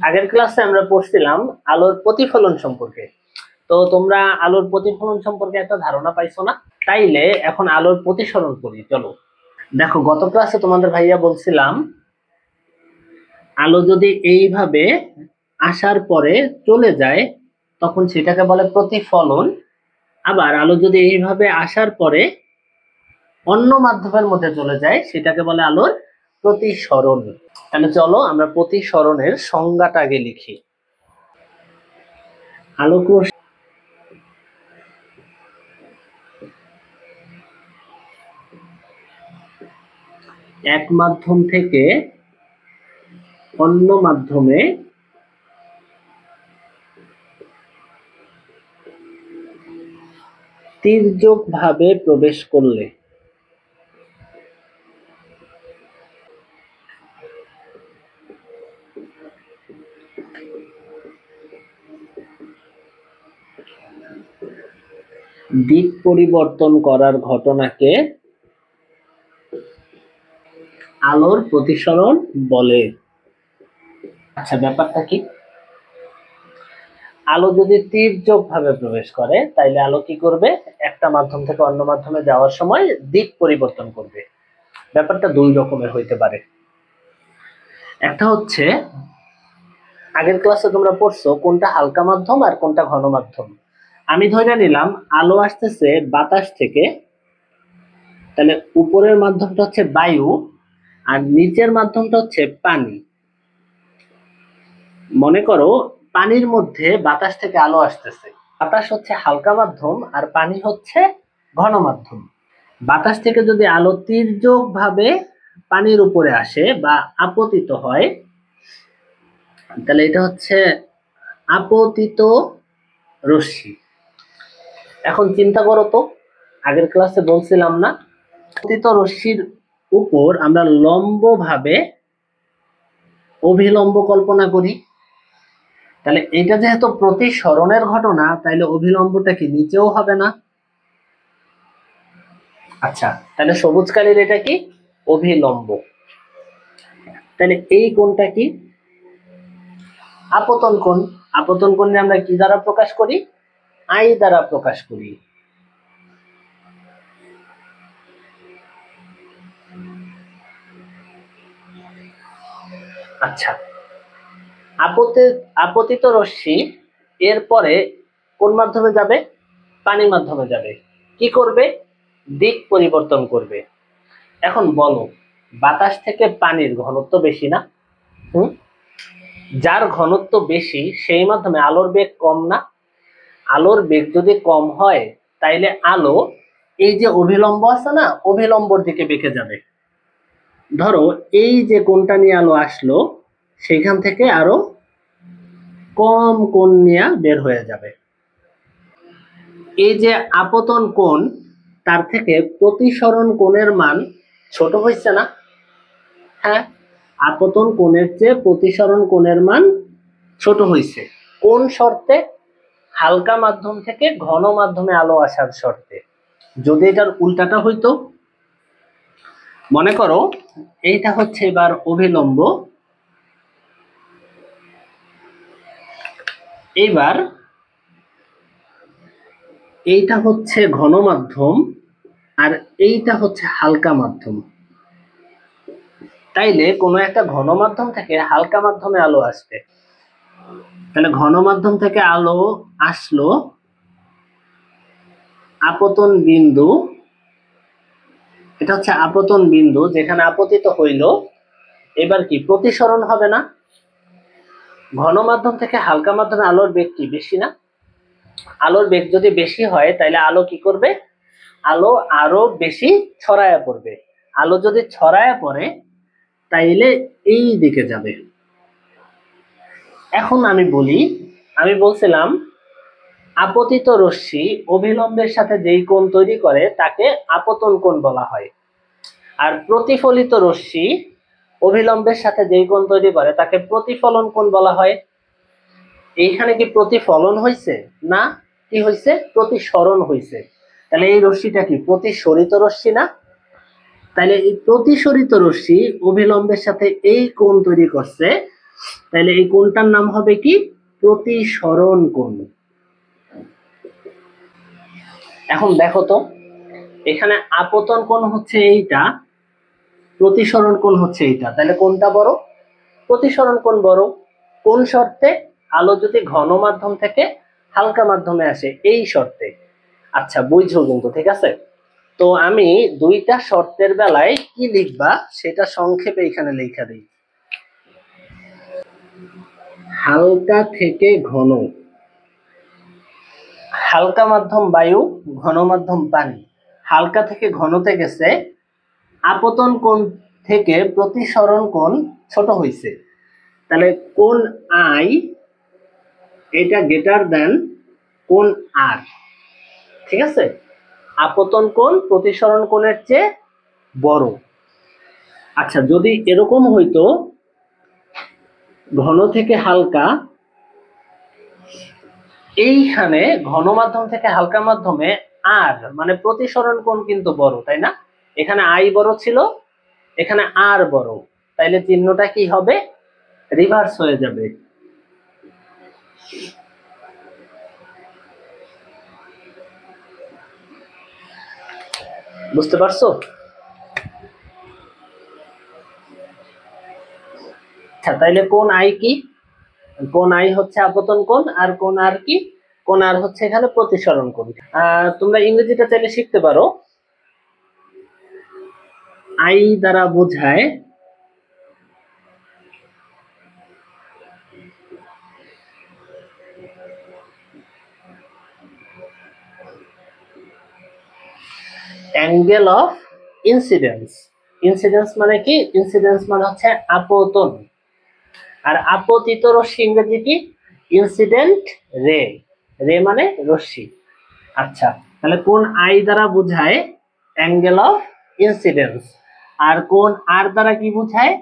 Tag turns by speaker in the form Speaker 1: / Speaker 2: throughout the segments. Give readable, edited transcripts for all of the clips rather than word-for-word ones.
Speaker 1: আগের ক্লাসে আমরা পড়ছিলাম আলোর প্রতিফলন সম্পর্কে। তো তোমরা আলোর প্রতিফলন সম্পর্কে একটা ধারণা পাইছো না? তাইলে এখন আলোর প্রতিসরণ করি, চলো। দেখো, গত ক্লাসে তোমাদের ভাইয়া বলছিলাম আলো যদি এইভাবে আসার পরে চলে যায় তখন সেটাকে বলে প্রতিফলন। আবার আলো যদি এইভাবে আসার পরে অন্য মাধ্যমের মধ্যে চলে যায় সেটাকে বলে আলোর প্রতিসরণ। তাহলে চলো আমরা প্রতিসরণের সংজ্ঞাটা আগে লিখি। আলোক রশ্মি এক মাধ্যম থেকে অন্য মাধ্যমে তির্যক ভাবে প্রবেশ করলে দিক পরিবর্তন করার ঘটনাকে আলোর প্রতিসরণ বলে। আচ্ছা, ব্যাপারটা কি? আলো যদি তির্যক ভাবে প্রবেশ করে তাইলে আলো কি করবে? একটা মাধ্যম থেকে অন্য মাধ্যমে যাওয়ার সময় দিক পরিবর্তন করবে। ব্যাপারটা দুই রকমের হইতে পারে। একটা হচ্ছে, আগের ক্লাসে তোমরা পড়ছো কোনটা হালকা মাধ্যম আর কোনটা ঘন মাধ্যম। আমি ধরে নিলাম আলো আসতেছে বাতাস থেকে, তাহলে উপরের মাধ্যমটা হচ্ছে বায়ু আর নিচের মাধ্যমটা হচ্ছে পানি। মনে করো পানির মধ্যে বাতাস থেকে আলো আসতেছে, বাতাস হচ্ছে হালকা মাধ্যম আর পানি হচ্ছে ঘন মাধ্যম। বাতাস থেকে যদি আলো তির্যক ভাবে পানির উপরে আসে বা আপতিত হয় তাহলে এটা হচ্ছে আপতিত রশ্মি। এখন চিন্তা করো তো, আগের ক্লাসে বলছিলাম না আপতিত রশ্মির উপর আমরা লম্ব ভাবে অভিলম্ব কল্পনা করি, তাহলে এটা যেহেতু প্রতিসরণের ঘটনা তাইলে অভিলম্বটা কি নিচেও হবে না? আচ্ছা, তাহলে সবুজ কালির এটা কি? অভিলম্ব। তাহলে এই কোণটা কি? আপতন কোণ। আপতন কোণে আমরা কি দ্বারা প্রকাশ করি? আই দ্বারা প্রকাশ করি। আচ্ছা, আপতিত রশ্মি এরপরে কোন মাধ্যমে যাবে? পানির মাধ্যমে যাবে। কি করবে? দিক পরিবর্তন করবে। এখন বলো, বাতাস থেকে পানির ঘনত্ব বেশি না? যার ঘনত্ব বেশি সেই মাধ্যমে আলোর বেগ কম না? আলোর বেগ যদি কম হয় তাইলে আলো এই যে অভিলম্ব আছে না, অভিলম্বর দিকে বেঁকে যাবে। ধরো এই যে কোণটা নিয়ে আলো আসলো সেখান থেকে আরো কম কোণ নিয়ে বের হয়ে যাবে। এই যে আপতন কোণ তার থেকে প্রতিসরণ কোণের মান ছোট হয়েছে না? হ্যাঁ, আপতন কোণের চেয়ে প্রতিসরণ কোণের মান ছোট হয়েছে। কোন শর্তে? হালকা মাধ্যম থেকে ঘন মাধ্যমে আলো আসার শর্তে। যদি এটার উল্টাটা হইতো, মনে করো এইটা হচ্ছে এবার অভিলম্ব, এইবার এইটা হচ্ছে ঘন মাধ্যম আর এইটা হচ্ছে হালকা মাধ্যম। তাইলে কোনো একটা ঘন মাধ্যম থেকে হালকা মাধ্যমে আলো আসবে, তাহলে ঘন মাধ্যম থেকে আলো আসলো আপতন বিন্দু, এটা হচ্ছে আপতন বিন্দু যেখানে আপতিত হইল। এবার কি প্রতিসরণ হবে না? ঘন মাধ্যম থেকে হালকা মাধ্যমে আলোর বেগ কি বেশি না? আলোর বেগ যদি বেশি হয় তাহলে আলো কি করবে? আলো আরো বেশি ছড়ায়া পড়বে। আলো যদি ছড়ায়া পড়ে তাইলে এই দিকে যাবে। এখন আমি বলছিলাম আপতিত রশ্মি অভিলম্বের সাথে যেই কোণ তৈরি করে তাকে আপতন কোণ বলা হয়, আর প্রতিফলিত রশ্মি অভিলম্বের সাথে যেই কোণ তৈরি করে তাকে প্রতিফলন কোণ বলা হয়। এইখানে কি প্রতিফলন হয়েছে না? কি হয়েছে? প্রতিসরণ হয়েছে। তাহলে এই রশ্মিটা কি প্রতিসরিত রশ্মি না? তাহলে এই প্রতিসরিত রশ্মি অভিলম্বের সাথে এই কোণ তৈরি করছে, তাহলে এই কোণটার নাম হবে কি? প্রতিসরণ কোণ। এখন দেখো তো, এখানে আপতন কোণ হচ্ছে এইটা, প্রতিসরণ কোণ হচ্ছে এইটা, তাহলে কোনটা বড়? প্রতিসরণ কোণ বড়। কোন শর্তে? আলো যদি ঘন মাধ্যম থেকে হালকা মাধ্যমে আসে, এই শর্তে। আচ্ছা, বুঝছো কিন্তু, ঠিক আছে? তো আমি দুইটা শর্তের বেলায় কি লিখবা সেটা সংক্ষেপে এখানে লেখা দিই। হালকা থেকে ঘন, হালকা মাধ্যম বায়ু, ঘন মাধ্যম পানি। হালকা থেকে ঘনতে গেছে, আপতন কোণ থেকে প্রতিসরণ কোণ ছোট হয়েছে, তাহলে কোণ আই এটা গ্রেটার দেন কোণ আর। ঠিক আছে? আপতন কোণ প্রতিসরণ কোণের চেয়ে বড়। আচ্ছা, যদি এরকম হইতো ঘন থেকে হালকা, এইখানে ঘন মাধ্যম থেকে হালকা মাধ্যমে আর মানে প্রতিসরণ কোণ কিন্তু বড়, তাই না? এখানে আই বড় ছিল, এখানে আর বড়, তাইলে চিহ্নটা কি হবে? রিভার্স হয়ে যাবে। বুঝতে পারছো? আচ্ছা, তাইলে কোণ আই কি? কোণ আই হচ্ছে আপতন কোণ, আর কোণ আর কি? কোণ আর হচ্ছে এখানে প্রতিসরণ কোণ। তোমরা ইংরেজিটা চাইলে শিখতে পারো। আই দ্বারা বোঝায় অ্যাঙ্গেল অফ ইনসিডেন্স। ইনসিডেন্স মানে কি? ইনসিডেন্স মানে হচ্ছে আপতন, আর আপতিত রশ্মি ইংরেজি কি? ইনসিডেন্ট রে। রে মানে রশ্মি। আচ্ছা, তাহলে কোণ আই দ্বারা বোঝায় অ্যাঙ্গেল অফ ইনসিডেন্স, আর কোণ আর দ্বারা কি বোঝায়?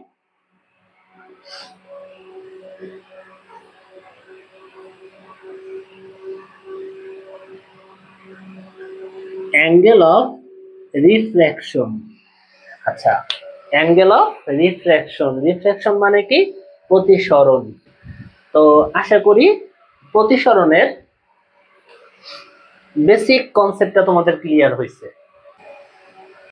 Speaker 1: Angle of reflection. আচ্ছা, অ্যাঙ্গেল অফ রিফ্লেকশন। রিফ্লেকশন মানে কি? প্রতিসরণ। তো আশা করি প্রতিসরণের বেসিক কনসেপ্টটা তোমাদের ক্লিয়ার হয়েছে।